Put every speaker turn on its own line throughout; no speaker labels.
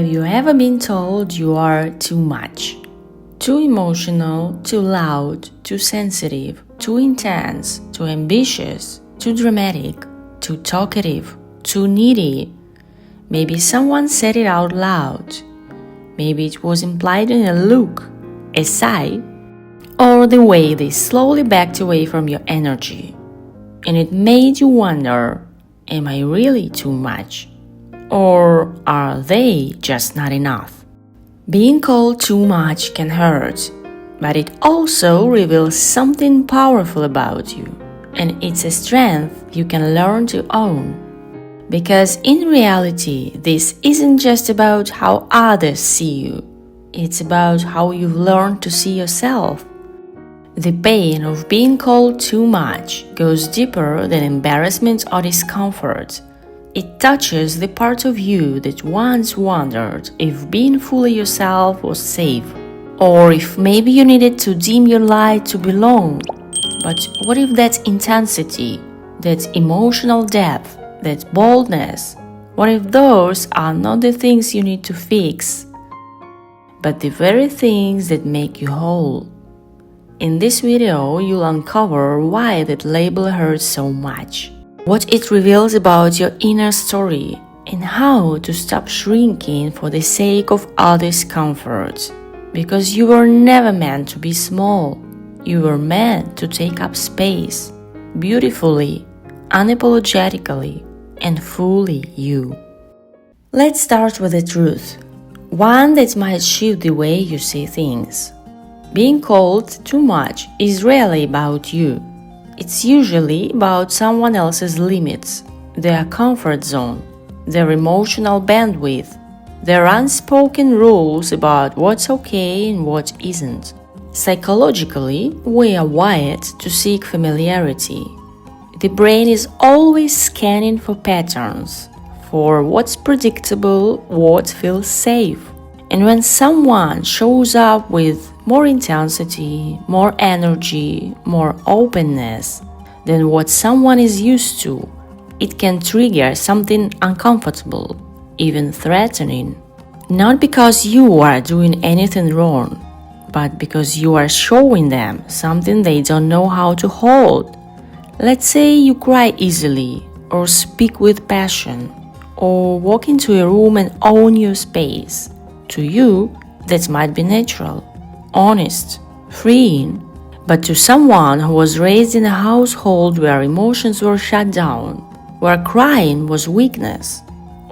Have you ever been told you are too much? Too emotional, too loud, too sensitive, too intense, too ambitious, too dramatic, too talkative, too needy. Maybe someone said it out loud. Maybe it was implied in a look, a sigh, or the way they slowly backed away from your energy. And it made you wonder, am I really too much? Or are they just not enough? Being called too much can hurt, but it also reveals something powerful about you, and it's a strength you can learn to own. Because in reality, this isn't just about how others see you, it's about how you've learned to see yourself. The pain of being called too much goes deeper than embarrassment or discomfort. It touches the part of you that once wondered if being fully yourself was safe, or if maybe you needed to dim your light to belong. But what if that intensity, that emotional depth, that boldness, what if those are not the things you need to fix, but the very things that make you whole? In this video, you'll uncover why that label hurts so much, what it reveals about your inner story, and how to stop shrinking for the sake of others' comfort. Because you were never meant to be small. You were meant to take up space, beautifully, unapologetically, and fully you. Let's start with the truth, one that might shift the way you see things. Being called too much is rarely about you. It's usually about someone else's limits, their comfort zone, their emotional bandwidth, their unspoken rules about what's okay and what isn't. Psychologically, we are wired to seek familiarity. The brain is always scanning for patterns, for what's predictable, what feels safe. And when someone shows up with more intensity, more energy, more openness than what someone is used to, it can trigger something uncomfortable, even threatening. Not because you are doing anything wrong, but because you are showing them something they don't know how to hold. Let's say you cry easily, or speak with passion, or walk into a room and own your space. To you, that might be natural, honest, freeing. But to someone who was raised in a household where emotions were shut down, where crying was weakness,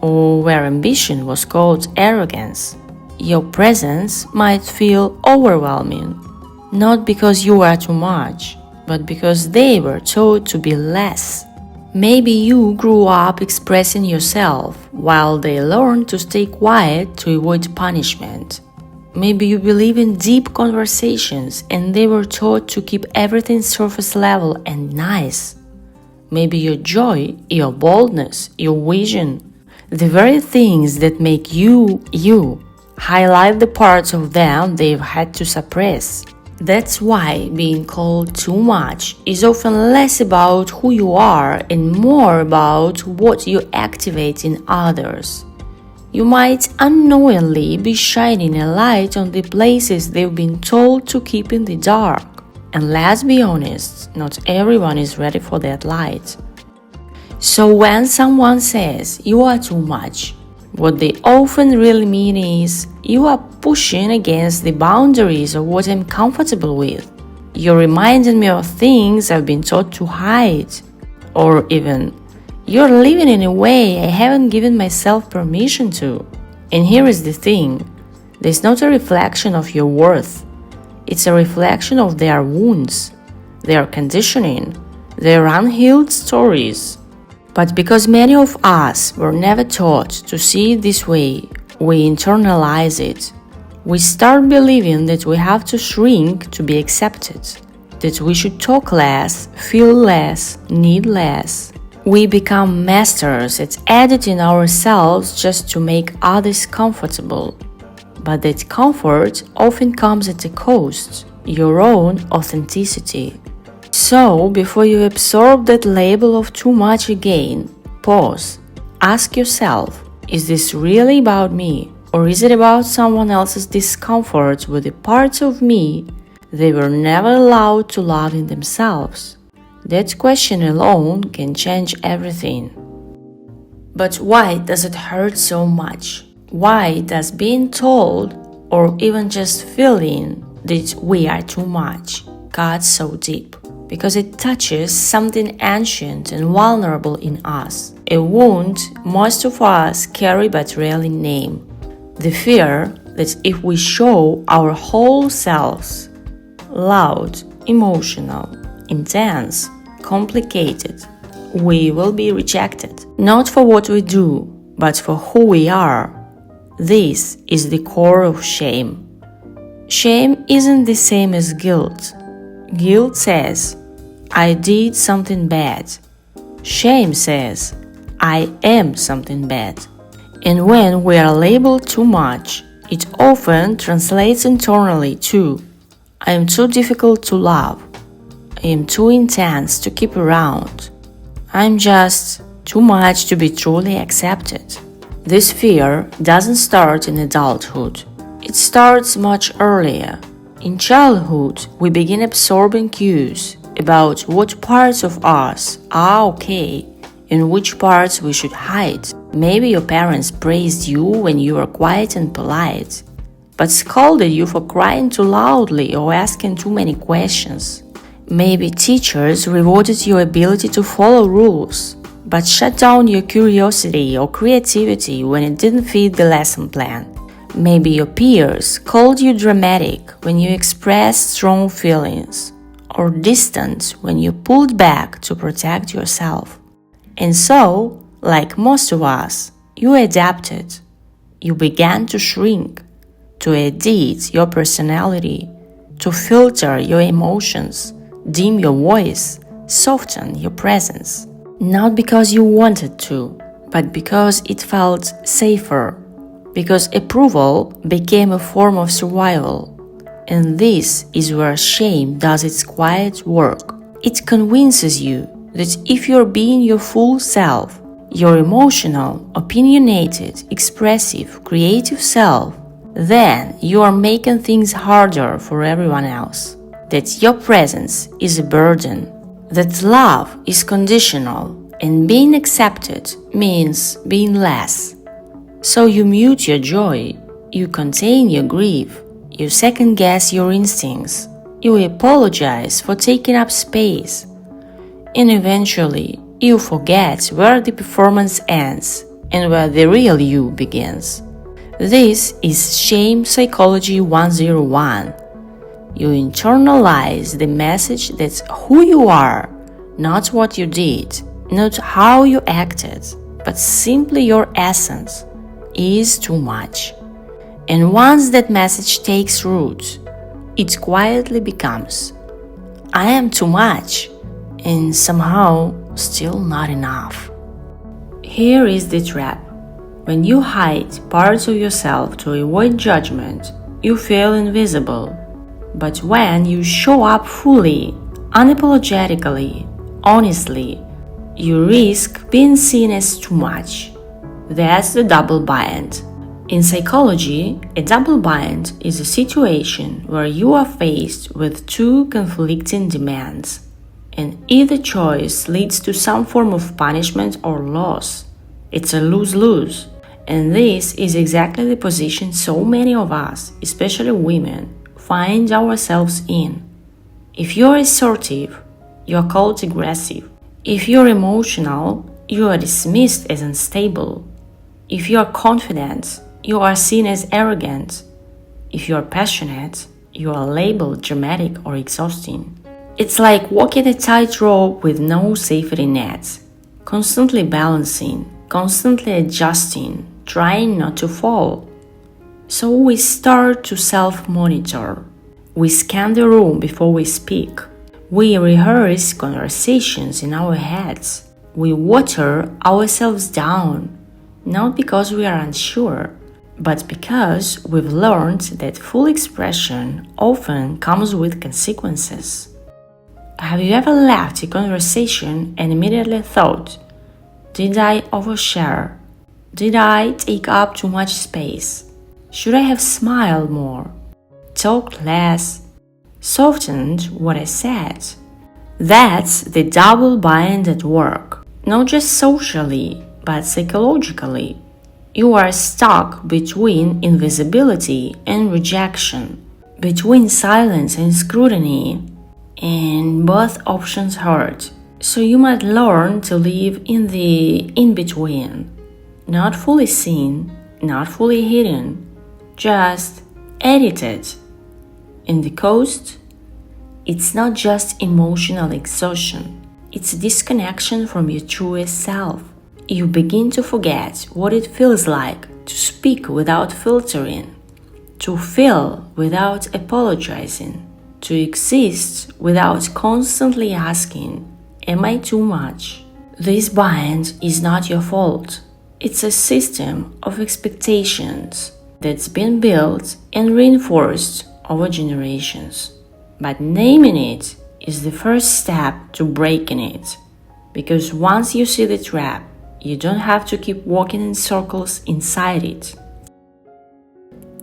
or where ambition was called arrogance, your presence might feel overwhelming, not because you are too much, but because they were taught to be less. Maybe you grew up expressing yourself while they learned to stay quiet to avoid punishment. Maybe you believe in deep conversations and they were taught to keep everything surface level and nice. Maybe your joy, your boldness, your vision, the very things that make you, you, highlight the parts of them they've had to suppress. That's why being called too much is often less about who you are and more about what you activate in others. You might unknowingly be shining a light on the places they've been told to keep in the dark. And let's be honest, not everyone is ready for that light. So when someone says you are too much, what they often really mean is you are pushing against the boundaries of what I'm comfortable with. You're reminding me of things I've been taught to hide. Or even, you're living in a way I haven't given myself permission to. And here is the thing, there's not a reflection of your worth. It's a reflection of their wounds, their conditioning, their unhealed stories. But because many of us were never taught to see it this way, we internalize it. We start believing that we have to shrink to be accepted, that we should talk less, feel less, need less. We become masters at editing ourselves just to make others comfortable. But that comfort often comes at a cost, your own authenticity. So, before you absorb that label of too much again, pause. Ask yourself, is this really about me? Or is it about someone else's discomfort with the parts of me they were never allowed to love in themselves? That question alone can change everything. But why does it hurt so much? Why does being told, or even just feeling that we are too much, cut so deep? Because it touches something ancient and vulnerable in us, a wound most of us carry but rarely name. The fear that if we show our whole selves, loud, emotional, intense, complicated, we will be rejected. Not for what we do, but for who we are. This is the core of shame. Shame isn't the same as guilt. Guilt says, I did something bad. Shame says, I am something bad. And when we are labeled too much, it often translates internally to, I am too difficult to love. I am too intense to keep around. I'm just too much to be truly accepted. This fear doesn't start in adulthood. It starts much earlier. In childhood, we begin absorbing cues about what parts of us are okay and which parts we should hide. Maybe your parents praised you when you were quiet and polite, but scolded you for crying too loudly or asking too many questions. Maybe teachers rewarded your ability to follow rules, but shut down your curiosity or creativity when it didn't fit the lesson plan. Maybe your peers called you dramatic when you expressed strong feelings, or distant when you pulled back to protect yourself. And so, like most of us, you adapted. You began to shrink, to edit your personality, to filter your emotions, dim your voice, soften your presence. Not because you wanted to, but because it felt safer, because approval became a form of survival. And this is where shame does its quiet work. It convinces you that if you're being your full self, your emotional, opinionated, expressive, creative self, then you are making things harder for everyone else. That your presence is a burden. That love is conditional, and being accepted means being less. So you mute your joy, you contain your grief, you second-guess your instincts, you apologize for taking up space, and eventually you forget where the performance ends and where the real you begins. This is Shame Psychology 101. You internalize the message that who you are, not what you did, not how you acted, but simply your essence, is too much. And once that message takes root, it quietly becomes, I am too much, and somehow still not enough. Here is the trap. When you hide parts of yourself to avoid judgment, you feel invisible. But when you show up fully, unapologetically, honestly, you risk being seen as too much. That's the double bind. In psychology, a double bind is a situation where you are faced with two conflicting demands, and either choice leads to some form of punishment or loss. It's a lose-lose, and this is exactly the position so many of us, especially women, find ourselves in. If you're assertive, you're called aggressive. If you're emotional, you are dismissed as unstable. If you are confident, you are seen as arrogant. If you are passionate, you are labeled dramatic or exhausting. It's like walking a tightrope with no safety net, constantly balancing, constantly adjusting, trying not to fall. So we start to self-monitor. We scan the room before we speak. We rehearse conversations in our heads. We water ourselves down, not because we are unsure, but because we've learned that full expression often comes with consequences. Have you ever left a conversation and immediately thought, did I overshare? Did I take up too much space? Should I have smiled more, talked less, softened what I said? That's the double bind at work, not just socially, but psychologically. You are stuck between invisibility and rejection, between silence and scrutiny, and both options hurt. So you might learn to live in the in-between, not fully seen, not fully hidden, just edited. In the coast, it's not just emotional exhaustion, it's disconnection from your truest self. You begin to forget what it feels like to speak without filtering, to feel without apologizing, to exist without constantly asking, am I too much? This bind is not your fault. It's a system of expectations that's been built and reinforced over generations. But naming it is the first step to breaking it. Because once you see the trap, you don't have to keep walking in circles inside it.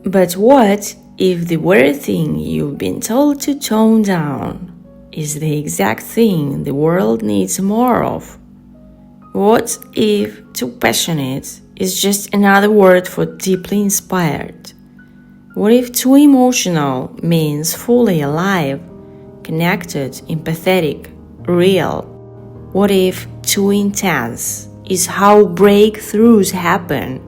But what if the very thing you've been told to tone down is the exact thing the world needs more of? What if too passionate is just another word for deeply inspired? What if too emotional means fully alive, connected, empathetic, real? What if too intense is how breakthroughs happen,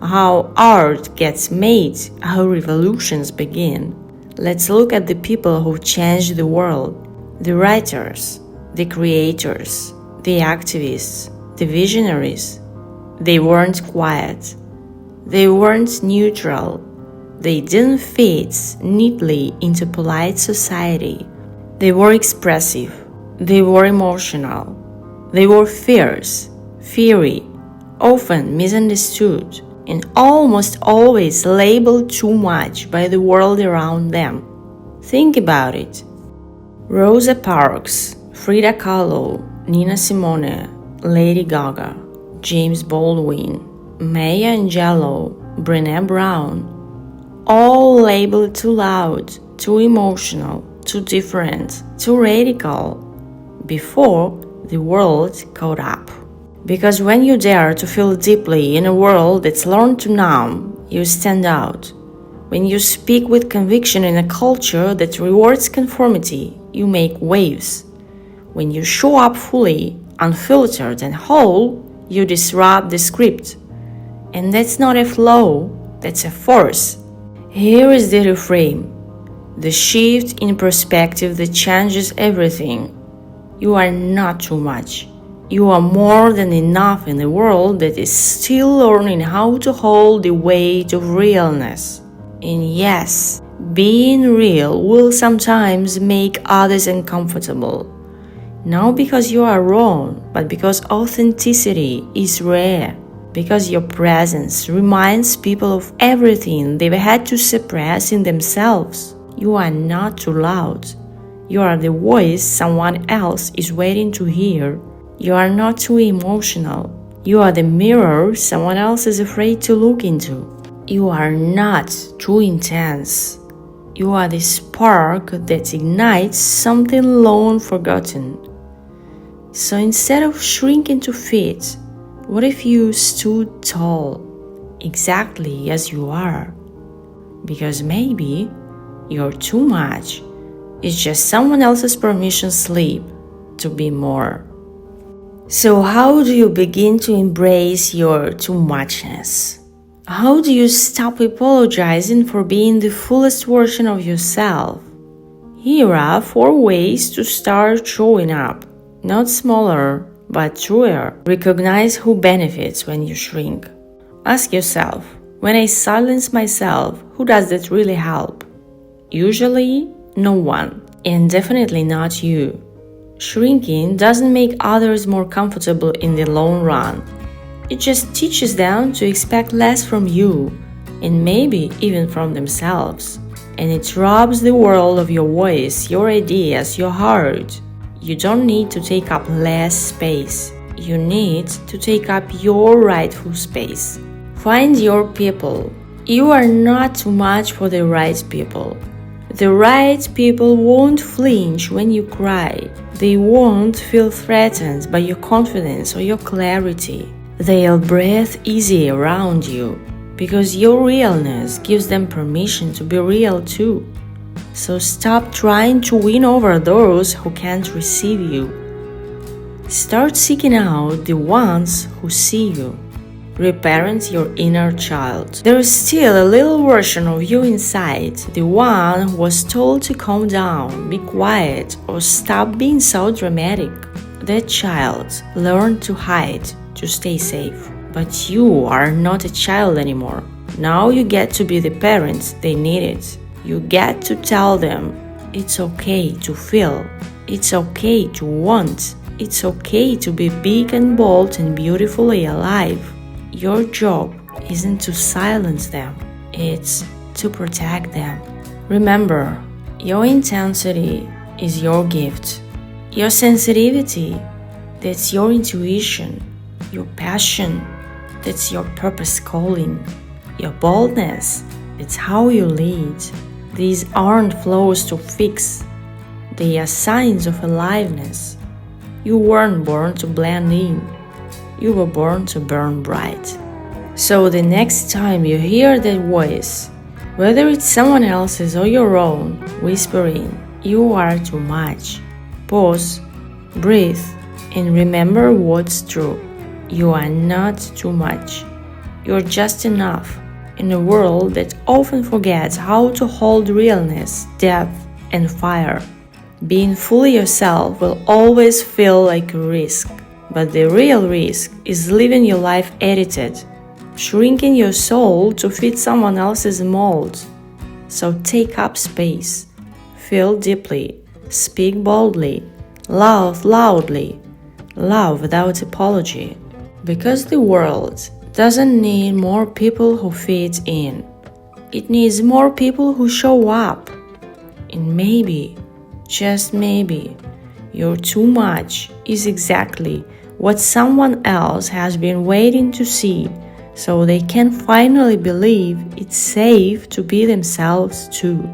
how art gets made, how revolutions begin? Let's look at the people who changed the world, the writers, the creators, the activists, the visionaries. They weren't quiet. They weren't neutral. They didn't fit neatly into polite society. They were expressive. They were emotional. They were fierce, fiery, often misunderstood, and almost always labeled too much by the world around them. Think about it. Rosa Parks, Frida Kahlo, Nina Simone, Lady Gaga, James Baldwin, Maya Angelou, Brené Brown, all labeled too loud, too emotional, too different, too radical, before the world caught up. Because when you dare to feel deeply in a world that's learned to numb, you stand out. When you speak with conviction in a culture that rewards conformity, you make waves. When you show up fully, unfiltered and whole, you disrupt the script. And that's not a flaw, that's a force. Here is the reframe, the shift in perspective that changes everything. You are not too much. You are more than enough in a world that is still learning how to hold the weight of realness. And yes, being real will sometimes make others uncomfortable. Not because you are wrong, but because authenticity is rare. Because your presence reminds people of everything they've had to suppress in themselves. You are not too loud. You are the voice someone else is waiting to hear. You are not too emotional. You are the mirror someone else is afraid to look into. You are not too intense. You are the spark that ignites something long forgotten. So instead of shrinking to fit, what if you stood tall, exactly as you are? Because maybe your too much is just someone else's permission slip to be more. So how do you begin to embrace your too muchness? How do you stop apologizing for being the fullest version of yourself? Here are 4 ways to start showing up, not smaller, but truer. Recognize who benefits when you shrink. Ask yourself, when I silence myself, who does that really help? Usually, no one, and definitely not you. Shrinking doesn't make others more comfortable in the long run. It just teaches them to expect less from you, and maybe even from themselves. And it robs the world of your voice, your ideas, your heart. You don't need to take up less space. You need to take up your rightful space. Find your people, You are not too much for the right people. The right people won't flinch when you cry. They won't feel threatened by your confidence or your clarity. They'll breathe easy around you because your realness gives them permission to be real too. So stop trying to win over those who can't receive you. Start seeking out the ones who see you. Reparent your inner child. There is still a little version of you inside, the one who was told to calm down, be quiet, or stop being so dramatic. That child learned to hide, to stay safe. But you are not a child anymore. Now you get to be the parents they needed. You get to tell them it's okay to feel, it's okay to want, it's okay to be big and bold and beautifully alive. Your job isn't to silence them, it's to protect them. Remember, your intensity is your gift. Your sensitivity, that's your intuition. Your passion, that's your purpose calling. Your boldness, it's how you lead. These aren't flaws to fix. They are signs of aliveness. You weren't born to blend in. You were born to burn bright. So the next time you hear that voice, whether it's someone else's or your own, whispering, "You are too much," pause, breathe, and remember what's true. You are not too much. You're just enough in a world that often forgets how to hold realness, depth, and fire. Being fully yourself will always feel like a risk. But the real risk is living your life edited, shrinking your soul to fit someone else's mold. So take up space, feel deeply, speak boldly, love loudly, love without apology. Because the world doesn't need more people who fit in. It needs more people who show up. And maybe, just maybe, your too much is exactly what someone else has been waiting to see, so they can finally believe it's safe to be themselves too.